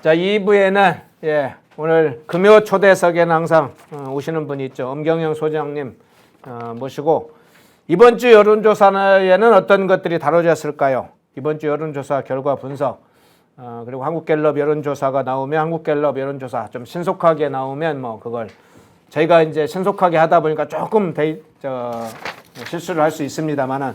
자, 2부에는 오늘 금요 초대석에는 항상 오시는 분이 있죠. 엄경영 소장님 모시고 이번 주 여론조사에는 어떤 것들이 다뤄졌을까요? 이번 주 여론조사 결과 분석 그리고 한국갤럽 여론조사가 나오면 한국갤럽 여론조사 좀 신속하게 나오면 뭐 그걸 저희가 이제 신속하게 하다 보니까 조금 실수를 할 수 있습니다만은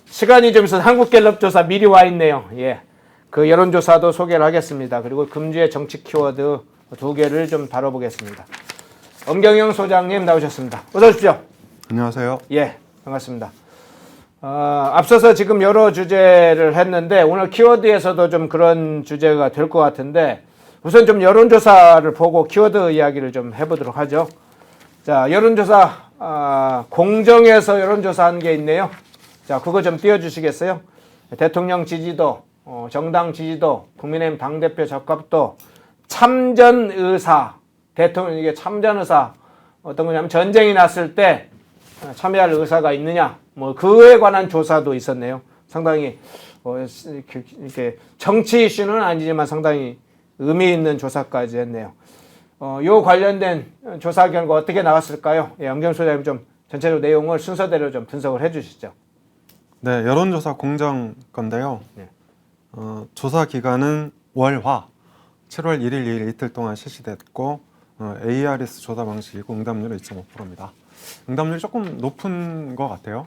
시간이 좀 있어서 한국갤럽 조사 미리 와 있네요. 예. 그 여론조사도 소개를 하겠습니다. 그리고 금주의 정치 키워드 2개를 좀 다뤄보겠습니다. 엄경영 소장님 나오셨습니다. 어서 오십시오. 안녕하세요. 예, 반갑습니다. 앞서서 지금 여러 주제를 했는데 오늘 키워드에서도 좀 그런 주제가 될 것 같은데 우선 좀 여론조사를 보고 키워드 이야기를 좀 해보도록 하죠. 자, 여론조사 공정에서 여론조사한 게 있네요. 자, 그거 좀 띄워주시겠어요? 대통령 지지도, 정당 지지도, 국민의힘 당대표 적합도, 참전 의사, 대통령 이게 참전 의사 어떤 거냐면 전쟁이 났을 때 참여할 의사가 있느냐, 뭐 그에 관한 조사도 있었네요. 상당히 이렇게 정치 이슈는 아니지만 상당히 의미 있는 조사까지 했네요. 요 관련된 조사 결과 어떻게 나왔을까요? 예, 엄경 소장님 좀 전체적으로 내용을 순서대로 좀 분석을 해주시죠. 네, 여론조사 공정 건데요. 네. 조사 기간은 월화 7월 1일, 2일 이틀 동안 실시됐고 ARS 조사 방식이고 응답률은 2.5%입니다. 응답률이 조금 높은 것 같아요.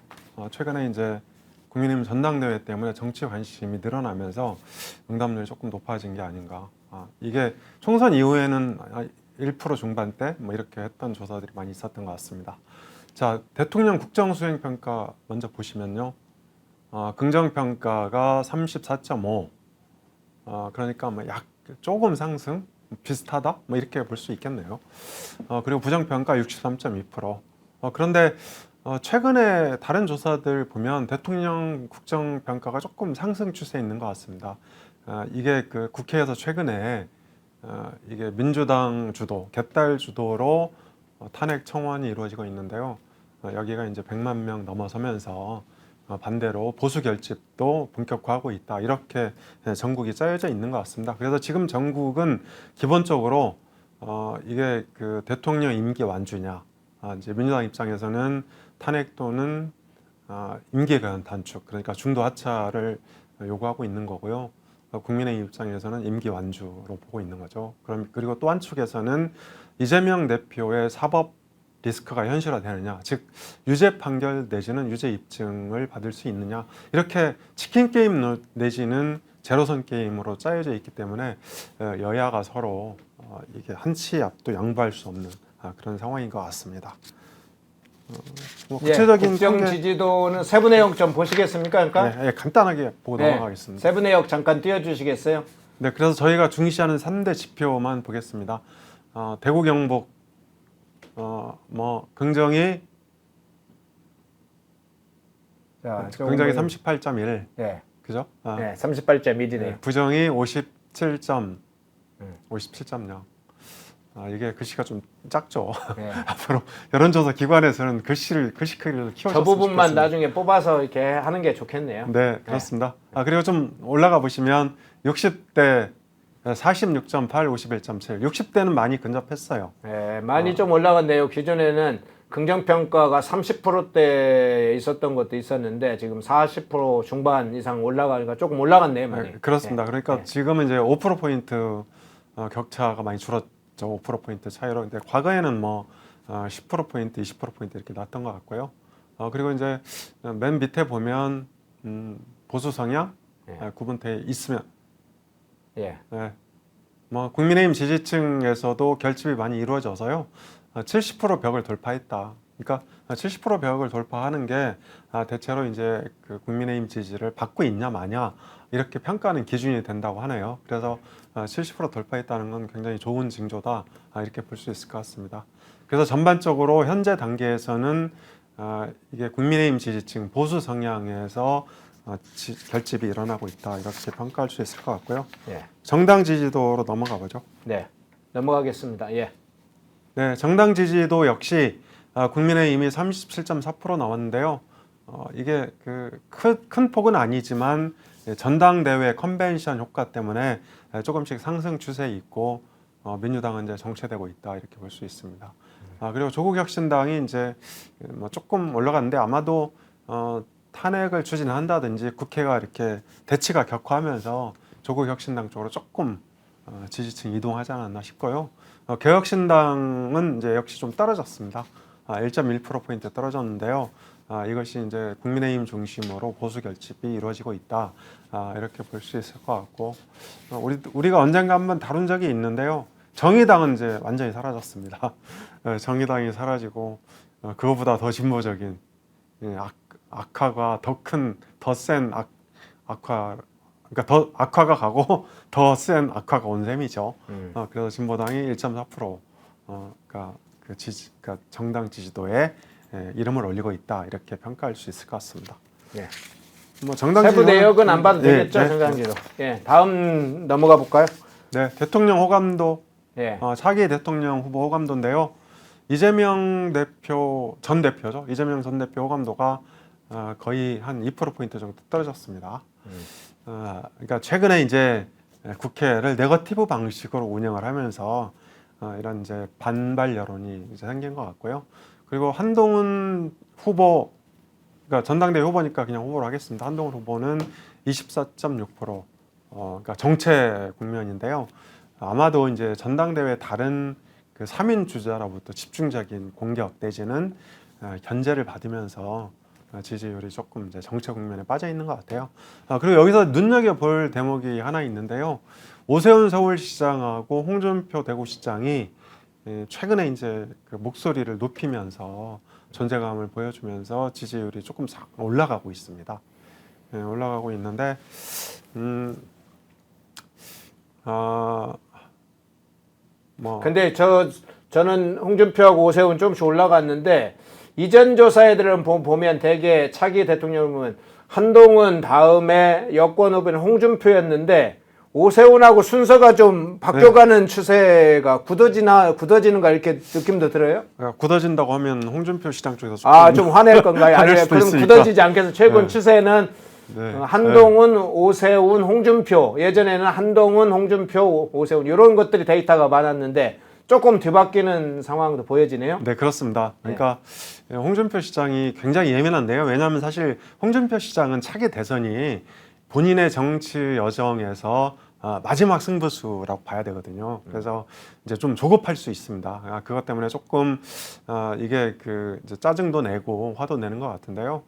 최근에 이제 국민의힘 전당대회 때문에 정치 관심이 늘어나면서 응답률이 조금 높아진 게 아닌가. 이게 총선 이후에는 1% 중반대 뭐 이렇게 했던 조사들이 많이 있었던 것 같습니다. 자, 대통령 국정수행평가 먼저 보시면요. 긍정평가가 34.5. 그러니까 뭐 조금 상승, 비슷하다, 뭐 이렇게 볼 수 있겠네요. 그리고 부정평가 63.2%. 그런데 최근에 다른 조사들 보면 대통령 국정평가가 조금 상승 추세에 있는 것 같습니다. 이게 그 국회에서 최근에 이게 민주당 주도, 개딸 주도로 탄핵 청원이 이루어지고 있는데요. 여기가 이제 100만 명 넘어서면서 반대로 보수 결집도 본격화하고 있다. 이렇게 전국이 짜여져 있는 것 같습니다. 그래서 지금 전국은 기본적으로 이게 그 대통령 임기 완주냐, 이제 민주당 입장에서는 탄핵 또는 임기기간 단축, 그러니까 중도 하차를 요구하고 있는 거고요. 국민의힘 입장에서는 임기 완주로 보고 있는 거죠. 그리고 또 한 축에서는 이재명 대표의 사법 리스크가 현실화되느냐, 즉 유죄 판결 내지는 유죄 입증을 받을 수 있느냐, 이렇게 치킨 게임 내지는 제로섬 게임으로 짜여져 있기 때문에 여야가 서로 이게 한치 앞도 양보할 수 없는 그런 상황인 것 같습니다. 구체적인 국정 지지도는 세부 내용 좀 보시겠습니까? 그러니까 간단하게 보고 넘어가겠습니다. 세부 내용 잠깐 띄워주시겠어요? 네, 그래서 저희가 중시하는 3대 지표만 보겠습니다. 대구 경북 긍정이 38.1, 네, 그죠? 네, 38.1이네요. 부정이 57.0. 이게 글씨가 좀 작죠. 네. 앞으로 여론조사 기관에서는 글씨 크기를 키워줬으면 저 부분만 좋겠습니다. 나중에 뽑아서 이렇게 하는 게 좋겠네요. 네, 그렇습니다. 그리고 좀 올라가 보시면 60대 46.8, 51.7. 60대는 많이 근접했어요. 네, 많이 좀 올라갔네요. 기존에는 긍정평가가 30%대에 있었던 것도 있었는데 지금 40% 중반 이상 올라가니까 조금 올라갔네요. 많이. 그렇습니다. 그러니까 지금은 이제 5%포인트 격차가 많이 줄었죠. 5%포인트 차이로. 근데 과거에는 뭐 10%포인트, 20%포인트 이렇게 났던 것 같고요. 그리고 이제 맨 밑에 보면 보수 성향 구분돼 있으면 뭐 국민의힘 지지층에서도 결집이 많이 이루어져서요. 70% 벽을 돌파했다. 그러니까 70% 벽을 돌파하는 게 대체로 이제 그 국민의힘 지지를 받고 있냐 마냐 이렇게 평가하는 기준이 된다고 하네요. 그래서 70% 돌파했다는 건 굉장히 좋은 징조다 이렇게 볼 수 있을 것 같습니다. 그래서 전반적으로 현재 단계에서는 이게 국민의힘 지지층 보수 성향에서 결집이 일어나고 있다 이렇게 평가할 수 있을 것 같고요. 정당 지지도로 넘어가 보죠. 네, 넘어가겠습니다. 예. 네, 정당 지지도 역시 국민의힘이 37.4% 나왔는데요. 이게 큰 폭은 아니지만 전당대회 컨벤션 효과 때문에 조금씩 상승 추세에 있고 민주당은 이제 정체되고 있다 이렇게 볼 수 있습니다. 그리고 조국혁신당이 이제 뭐 조금 올라갔는데 아마도 탄핵을 추진한다든지 국회가 이렇게 대치가 격화하면서 조국혁신당 쪽으로 조금 지지층 이동하지 않았나 싶고요. 개혁신당은 이제 역시 좀 떨어졌습니다. 1.1%포인트 떨어졌는데요. 이것이 이제 국민의힘 중심으로 보수 결집이 이루어지고 있다. 이렇게 볼 수 있을 것 같고, 우리가 언젠가 한번 다룬 적이 있는데요. 정의당은 이제 완전히 사라졌습니다. 정의당이 사라지고 그거보다 더 진보적인 악화가 더 큰, 더 센 악화, 그러니까 더 악화가 가고 더 센 악화가 온 셈이죠. 그래서 진보당이 1.4%, 그러니까 그러니까 정당 지지도에 이름을 올리고 있다 이렇게 평가할 수 있을 것 같습니다. 예. 뭐 정당 세부 지지도는- 내역은 안 봐도 되겠죠, 네, 정당지도. 예. 다음 넘어가 볼까요? 네, 대통령 호감도, 예. 차기 대통령 후보 호감도인데요. 이재명 대표 전 대표죠. 이재명 전 대표 호감도가 거의 한 2%포인트 정도 떨어졌습니다. 그러니까 최근에 이제 국회를 네거티브 방식으로 운영을 하면서 이런 이제 반발 여론이 이제 생긴 것 같고요. 그리고 한동훈 후보, 그러니까 전당대회 후보니까 그냥 후보로 하겠습니다. 한동훈 후보는 24.6%, 그러니까 정체 국면인데요. 아마도 이제 전당대회 다른 그 3인 주자로부터 집중적인 공격 내지는 견제를 받으면서 지지율이 조금 이제 정체 국면에 빠져 있는 것 같아요. 그리고 여기서 눈여겨 볼 대목이 하나 있는데요. 오세훈 서울시장하고 홍준표 대구시장이 최근에 이제 그 목소리를 높이면서 존재감을 보여주면서 지지율이 조금 올라가고 있습니다. 올라가고 있는데, 뭐 근데 저는 홍준표하고 오세훈 조금씩 올라갔는데 이전 조사애들은 보면 대개 차기 대통령은 한동훈 다음에 여권 후보는 홍준표였는데 오세훈하고 순서가 좀 바뀌어가는 추세가 굳어지는가 이렇게 느낌도 들어요? 굳어진다고 하면 홍준표 시장 쪽에서 좀 화낼 건가요? 화낼 아니면 수도 그럼 있으니까. 굳어지지 않겠어? 최근 네. 추세는 네. 한동훈, 오세훈, 홍준표. 예전에는 한동훈, 홍준표, 오세훈 이런 것들이 데이터가 많았는데 조금 뒤바뀌는 상황도 보여지네요. 네, 그렇습니다. 그러니까 홍준표 시장이 굉장히 예민한데요. 왜냐하면 사실 홍준표 시장은 차기 대선이 본인의 정치 여정에서 마지막 승부수라고 봐야 되거든요. 그래서 이제 좀 조급할 수 있습니다. 그것 때문에 조금 이게 그 이제 짜증도 내고 화도 내는 것 같은데요.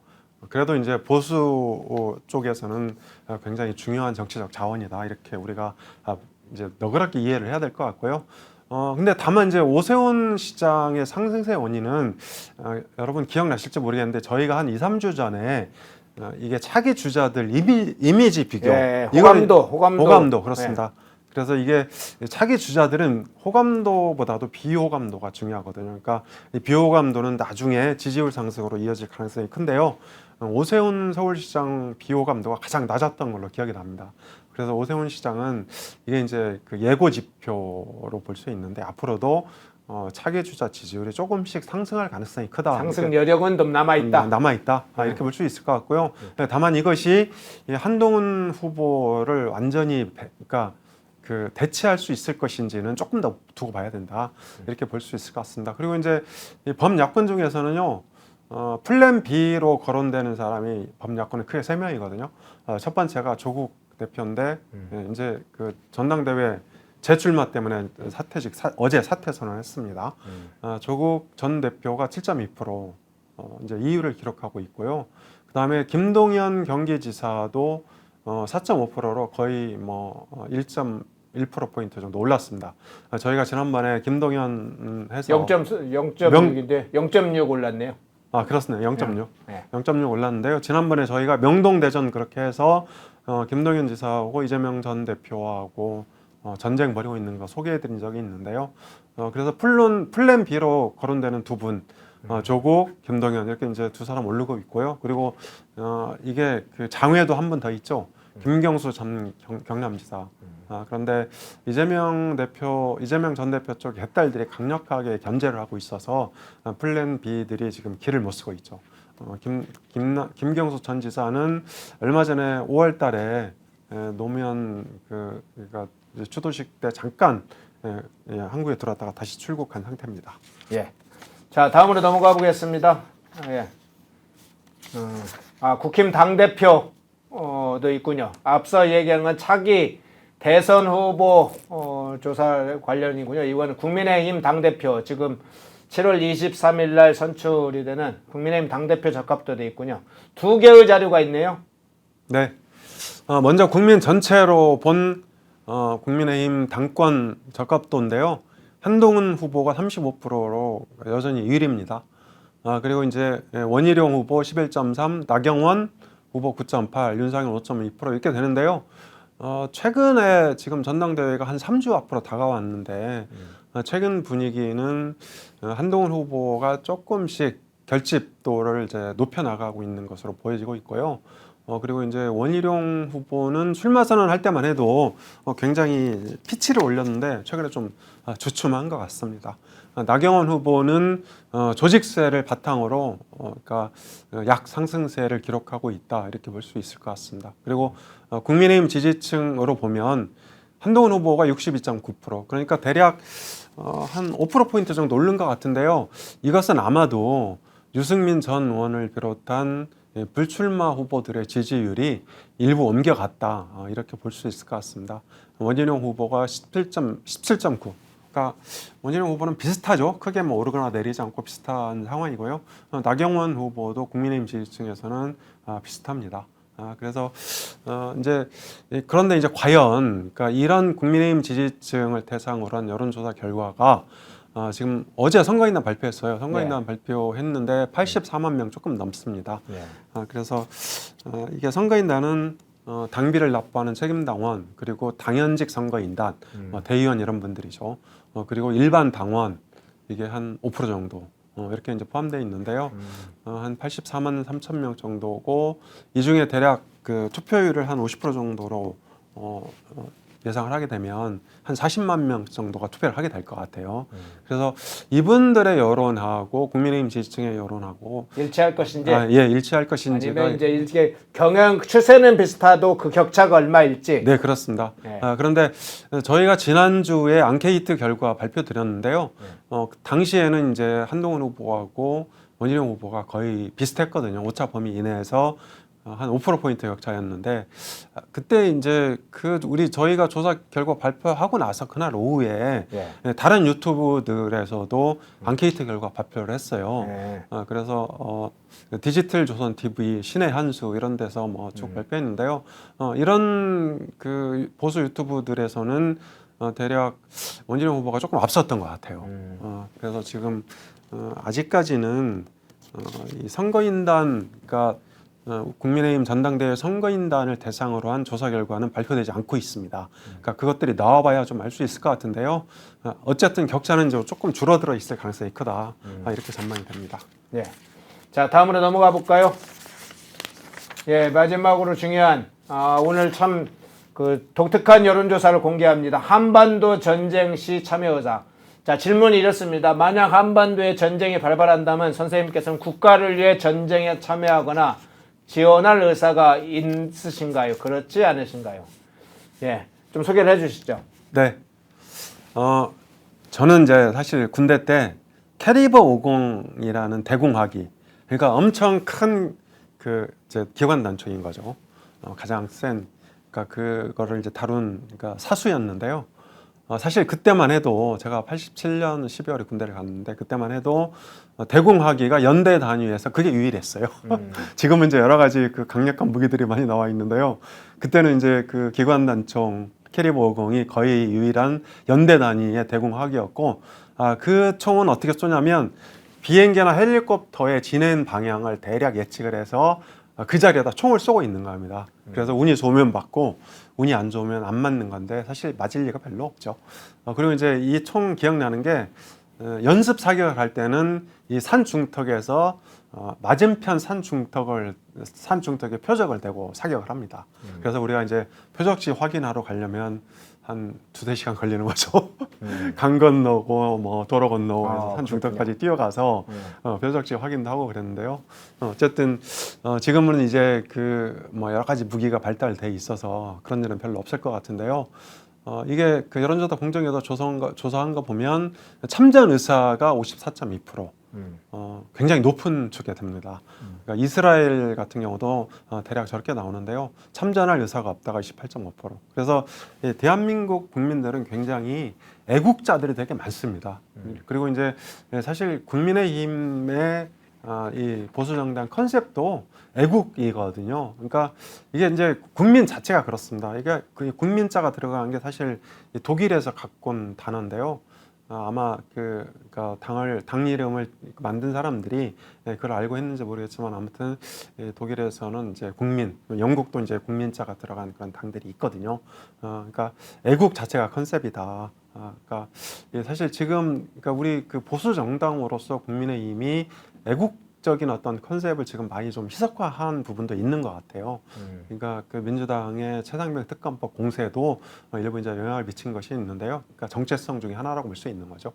그래도 이제 보수 쪽에서는 굉장히 중요한 정치적 자원이다 이렇게 우리가 이제 너그럽게 이해를 해야 될 것 같고요. 근데 다만 이제 오세훈 시장의 상승세 원인은 여러분 기억나실지 모르겠는데 저희가 한 2, 3주 전에 이게 차기 주자들 이미지 비교, 예, 호감도 그렇습니다. 그래서 이게 차기 주자들은 호감도보다도 비호감도가 중요하거든요. 그러니까 이 비호감도는 나중에 지지율 상승으로 이어질 가능성이 큰데요. 오세훈 서울시장 비호감도가 가장 낮았던 걸로 기억이 납니다. 그래서 오세훈 시장은 이게 이제 그 예고 지표로 볼 수 있는데 앞으로도 차기 주자 지지율이 조금씩 상승할 가능성이 크다. 상승 여력은 좀 남아있다. 남아있다. 이렇게 볼 수 있을 것 같고요. 다만 이것이 한동훈 후보를 완전히 그러니까 그 대체할 수 있을 것인지는 조금 더 두고 봐야 된다. 이렇게 볼 수 있을 것 같습니다. 그리고 이제 이 범야권 중에서는요. 플랜 B로 거론되는 사람이 범야권에 크게 3명이거든요. 첫 번째가 조국 대표인데 이제 그 전당대회 재출마 때문에 어제 사퇴 선언했습니다. 조국 전 대표가 7.2% 이제 2위를 기록하고 있고요. 그다음에 김동연 경기지사도 4.5%로 거의 뭐 1.1%포인트 정도 올랐습니다. 저희가 지난번에 김동연 해서 0.6인데 0.6 올랐네요. 그렇습니다. 0.6. 네. 0.6 올랐는데요. 지난번에 저희가 명동대전 그렇게 해서 김동연 지사하고 이재명 전 대표하고 전쟁 벌이고 있는 거 소개해드린 적이 있는데요. 그래서 플랜 B로 거론되는 두 분, 조국, 김동연 이렇게 이제 두 사람 오르고 있고요. 그리고 이게 그 장외도 한 분 더 있죠. 김경수 전 경남지사. 그런데 이재명 전 대표 쪽 개딸들이 강력하게 견제를 하고 있어서 플랜 B들이 지금 길을 못 쓰고 있죠. 김경수 전 지사는 얼마 전에 5월달에 노무현 그러니까 추도식 때 잠깐 한국에 들어왔다가 다시 출국한 상태입니다. 예. 자, 다음으로 넘어가 보겠습니다. 예. 국힘 당대표도 있군요. 앞서 얘기한 건 차기 대선 후보 조사 관련이군요. 이거는 국민의힘 당대표 지금 7월 23일 날 선출이 되는 국민의힘 당대표 적합도 돼 있군요. 두 개의 자료가 있네요. 네. 먼저 국민 전체로 본 국민의힘 당권 적합도인데요. 한동훈 후보가 35%로 여전히 1위입니다. 그리고 이제 원희룡 후보 11.3, 나경원 후보 9.8, 윤상현 5.2% 이렇게 되는데요. 최근에 지금 전당대회가 한 3주 앞으로 다가왔는데 최근 분위기는 한동훈 후보가 조금씩 결집도를 이제 높여 나가고 있는 것으로 보여지고 있고요. 그리고 이제 원희룡 후보는 출마 선언할 때만 해도 굉장히 피치를 올렸는데 최근에 좀 주춤한 것 같습니다. 나경원 후보는 조직세를 바탕으로 그러니까 약 상승세를 기록하고 있다 이렇게 볼 수 있을 것 같습니다. 그리고 국민의힘 지지층으로 보면 한동훈 후보가 62.9% 그러니까 대략 한 5%포인트 정도 오른 것 같은데요. 이것은 아마도 유승민 전 의원을 비롯한 불출마 후보들의 지지율이 일부 옮겨갔다 이렇게 볼 수 있을 것 같습니다. 원희룡 후보가 17.9 그러니까 원희룡 후보는 비슷하죠. 크게 뭐 오르거나 내리지 않고 비슷한 상황이고요. 나경원 후보도 국민의힘 지지층에서는 비슷합니다. 그래서 이제 그런데 이제 과연 그러니까 이런 국민의힘 지지층을 대상으로 한 여론조사 결과가 지금 어제 선거인단 발표했어요. 선거인단 발표했는데 84만 명 조금 넘습니다. 그래서 이게 선거인단은 당비를 납부하는 책임당원 그리고 당연직 선거인단 대의원 이런 분들이죠. 그리고 일반 당원 이게 한 5% 정도 이렇게 이제 포함되어 있는데요. 한 84만 3천 명 정도고 이 중에 대략 그 투표율을 한 50% 정도로 예상을 하게 되면 한 40만 명 정도가 투표를 하게 될 것 같아요. 그래서 이분들의 여론하고 국민의힘 지지층의 여론하고 일치할 것인지, 일치할 것인지가 아니면 이제 이게 경영 추세는 비슷하도 그 격차가 얼마일지. 네, 그렇습니다. 네. 그런데 저희가 지난주에 앙케이트 결과 발표드렸는데요. 당시에는 이제 한동훈 후보하고 원희룡 후보가 거의 비슷했거든요. 오차 범위 이내에서 한 5%포인트 격차였는데 그때 이제 저희가 조사 결과 발표하고 나서 그날 오후에 다른 유튜브들에서도 앙케이트 결과 발표를 했어요. 그래서 디지털 조선 TV, 신의 한수 이런 데서 뭐 쭉 발표했는데요. 이런 그 보수 유튜브들에서는 대략 원희룡 후보가 조금 앞섰던 것 같아요. 그래서 지금 아직까지는 이 선거인단, 그러니까 국민의힘 전당대회 선거인단을 대상으로 한 조사 결과는 발표되지 않고 있습니다. 그러니까 그것들이 나와봐야 좀 알 수 있을 것 같은데요. 어쨌든 격차는 조금 줄어들어 있을 가능성이 크다. 이렇게 전망이 됩니다. 예. 자, 다음으로 넘어가 볼까요? 예, 마지막으로 중요한 오늘 참 그 독특한 여론조사를 공개합니다. 한반도 전쟁 시 참여 의사. 자, 질문이 이렇습니다. 만약 한반도에 전쟁이 발발한다면 선생님께서는 국가를 위해 전쟁에 참여하거나 지원할 의사가 있으신가요? 그렇지 않으신가요? 예, 좀 소개를 해주시죠. 네, 저는 이제 사실 군대 때 캐리버 50이라는 대공화기, 그러니까 엄청 큰 그 기관 단총인 거죠. 가장 센, 그러니까 그거를 이제 다룬 그러니까 사수였는데요. 사실 그때만 해도 제가 87년 12월에 군대를 갔는데 그때만 해도 대공화기가 연대 단위에서 그게 유일했어요. 지금은 이제 여러 가지 그 강력한 무기들이 많이 나와 있는데요. 그때는 이제 그 기관 단총 캐리버 50이 거의 유일한 연대 단위의 대공화기였고, 그 총은 어떻게 쏘냐면 비행기나 헬리콥터의 진행 방향을 대략 예측을 해서 그 자리에다 총을 쏘고 있는 겁니다. 그래서 운이 좋으면 맞고 운이 안 좋으면 안 맞는 건데 사실 맞을 리가 별로 없죠. 그리고 이제 이 총 기억나는 게 연습 사격을 할 때는 이 산 중턱에서 맞은편 산 중턱에 표적을 대고 사격을 합니다. 그래서 우리가 이제 표적지 확인하러 가려면 한 2-3시간 걸리는 거죠. 강 건너고 뭐 도로 건너고 해서 산 그렇군요. 중턱까지 뛰어가서 표적지 확인도 하고 그랬는데요. 어쨌든 지금은 이제 그 뭐 여러 가지 무기가 발달돼 있어서 그런 일은 별로 없을 것 같은데요. 이게 그 여론조사 공정위가 조사한 거 보면 참전 의사가 54.2%. 굉장히 높은 축에 됩니다. 그러니까 이스라엘 같은 경우도 대략 저렇게 나오는데요. 참전할 의사가 없다가 28.5%. 그래서 대한민국 국민들은 굉장히 애국자들이 되게 많습니다. 그리고 이제 사실 국민의힘의 이 보수정당 컨셉도 애국이거든요. 그러니까 이게 이제 국민 자체가 그렇습니다. 이게 그 국민자가 들어간 게 사실 독일에서 갖고 온 단어인데요. 아마 그러니까 당 이름을 만든 사람들이 그걸 알고 했는지 모르겠지만 아무튼 독일에서는 이제 국민, 영국도 이제 국민자가 들어간 그런 당들이 있거든요. 그러니까 애국 자체가 컨셉이다. 그러니까 사실 지금 그러니까 우리 그 보수 정당으로서 국민의힘이 애국적인 어떤 컨셉을 지금 많이 좀 희석화한 부분도 있는 것 같아요. 그러니까 그 민주당의 최상병 특검법 공세도 일부 이제 영향을 미친 것이 있는데요. 그러니까 정체성 중에 하나라고 볼 수 있는 거죠.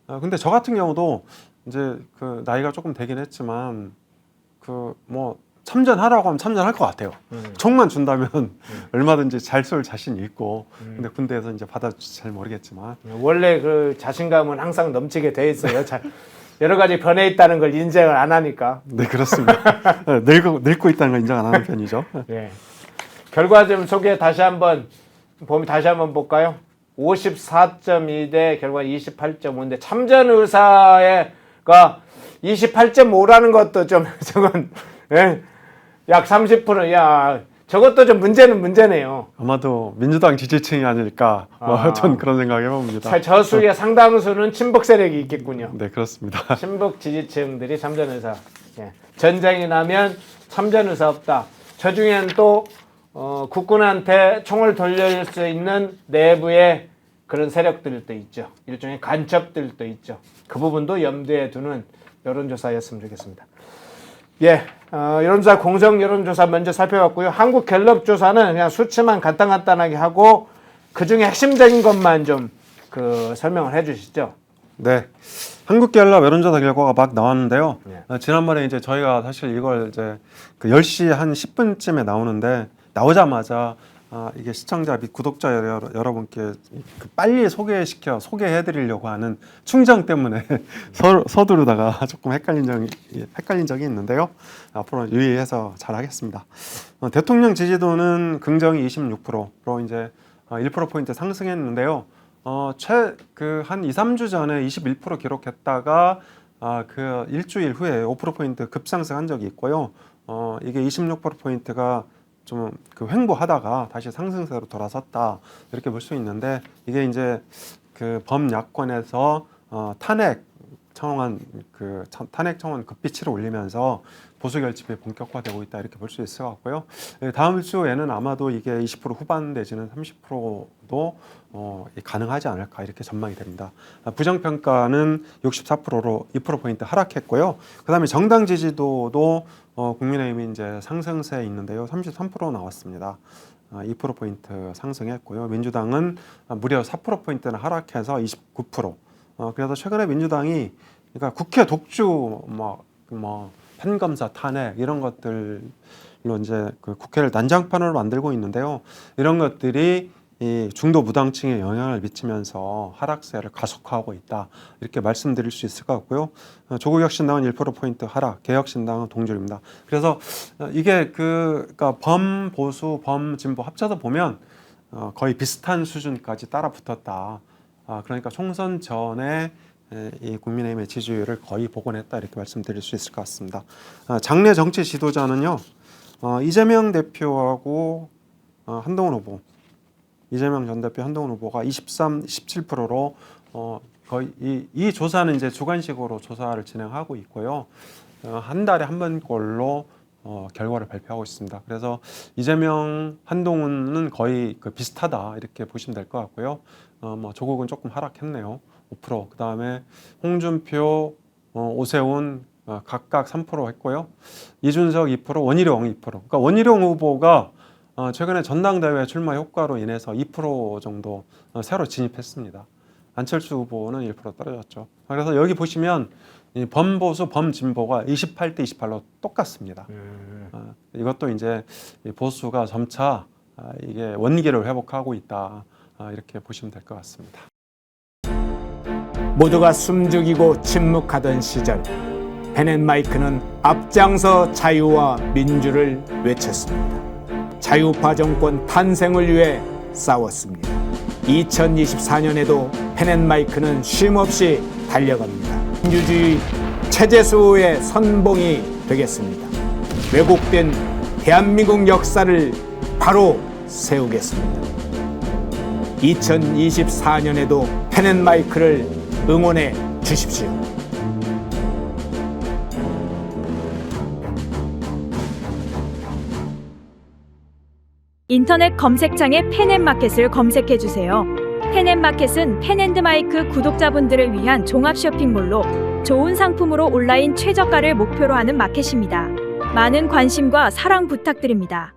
근데 저 같은 경우도 이제 그 나이가 조금 되긴 했지만 그 뭐 참전하라고 하면 참전할 것 같아요. 총만 준다면 얼마든지 잘 쏠 자신이 있고, 근데 군대에서 이제 받아줄지 잘 모르겠지만 원래 그 자신감은 항상 넘치게 돼 있어요. 여러 가지 변해 있다는 걸 인정을 안 하니까. 네, 그렇습니다. 늙고 있다는 걸 인정 안 하는 편이죠. 예. 결과 좀 소개 다시 한번 볼까요? 54.2 대 결과 28.5인데 참전 의사가 28.5라는 것도 좀 저건 예. 약 30%. 야, 저것도 좀 문제네요. 아마도 민주당 지지층이 아닐까 전 그런 생각을 해봅니다. 저수의 상당수는 친북 세력이 있겠군요. 네, 그렇습니다. 친북 지지층들이 참전 의사. 예. 전쟁이 나면 참전 의사 없다. 저 중에는 또 국군한테 총을 돌릴 수 있는 내부의 그런 세력들도 있죠. 일종의 간첩들도 있죠. 그 부분도 염두에 두는 여론조사였으면 좋겠습니다. 예, 여론조사 공정 여론조사 먼저 살펴봤고요. 한국갤럽 조사는 그냥 수치만 간단하게 하고 그 중에 핵심적인 것만 좀 설명을 해주시죠. 네, 한국갤럽 여론조사 결과가 막 나왔는데요. 네. 지난번에 이제 저희가 사실 이걸 이제 그 10시 한 10분쯤에 나오는데 나오자마자 이게 시청자 및 구독자 여러분께 빨리 소개해드리려고 하는 충정 때문에 서두르다가 조금 헷갈린 적이 있는데요. 앞으로 유의해서 잘하겠습니다. 대통령 지지도는 긍정이 26%로 이제 1%포인트 상승했는데요. 한 2-3주 전에 21% 기록했다가 그 일주일 후에 5%포인트 급상승한 적이 있고요. 이게 26%포인트가 좀 그 횡보하다가 다시 상승세로 돌아섰다 이렇게 볼 수 있는데 이게 이제 그 범야권에서 탄핵 청원 급비치를 올리면서 보수 결집이 본격화되고 있다 이렇게 볼 수 있을 것 같고요. 다음 주에는 아마도 이게 20% 후반 내지는 30%도 가능하지 않을까 이렇게 전망이 됩니다. 부정평가는 64%로 2%포인트 하락했고요. 그 다음에 정당 지지도도 국민의힘이 이제 상승세에 있는데요. 33% 나왔습니다. 2%포인트 상승했고요. 민주당은 무려 4%포인트나 하락해서 29%. 그래서 최근에 민주당이 그러니까 국회 독주 판검사 탄핵 이런 것들로 이제 그 국회를 난장판으로 만들고 있는데요. 이런 것들이 이 중도 무당층에 영향을 미치면서 하락세를 가속화하고 있다 이렇게 말씀드릴 수 있을 것 같고요. 조국혁신당은 1%포인트 하락, 개혁신당은 동률입니다. 그래서 이게 그러니까 범보수, 범진보 합쳐서 보면 거의 비슷한 수준까지 따라 붙었다. 그러니까 총선 전에 이 국민의힘의 지지율을 거의 복원했다 이렇게 말씀드릴 수 있을 것 같습니다. 장래 정치 지도자는요, 이재명 대표하고 한동훈 후보, 이재명 전 대표, 한동훈 후보가 17%로 거의 이 조사는 이제 주관식으로 조사를 진행하고 있고요. 한 달에 한 번꼴로 결과를 발표하고 있습니다. 그래서 이재명, 한동훈은 거의 비슷하다 이렇게 보시면 될 것 같고요. 조국은 조금 하락했네요. 5%. 그 다음에 홍준표, 오세훈 각각 3% 했고요. 이준석 2%, 원희룡 2%. 그러니까 원희룡 후보가 최근에 전당대회 출마 효과로 인해서 2% 정도 새로 진입했습니다. 안철수 후보는 1% 떨어졌죠. 그래서 여기 보시면 이 범보수, 범진보가 28대 28로 똑같습니다. 이것도 이제 이 보수가 점차 이게 원기를 회복하고 있다. 이렇게 보시면 될 것 같습니다. 모두가 숨죽이고 침묵하던 시절 펜앤마이크는 앞장서 자유와 민주를 외쳤습니다. 자유파 정권 탄생을 위해 싸웠습니다. 2024년에도 펜앤마이크는 쉼없이 달려갑니다. 민주주의 체제수호의 선봉이 되겠습니다. 왜곡된 대한민국 역사를 바로 세우겠습니다. 2024년에도 펜앤마이크를 응원해 주십시오. 인터넷 검색창에 펜앤마켓을 검색해 주세요. 펜앤마켓은 펜앤드마이크 구독자분들을 위한 종합 쇼핑몰로 좋은 상품으로 온라인 최저가를 목표로 하는 마켓입니다. 많은 관심과 사랑 부탁드립니다.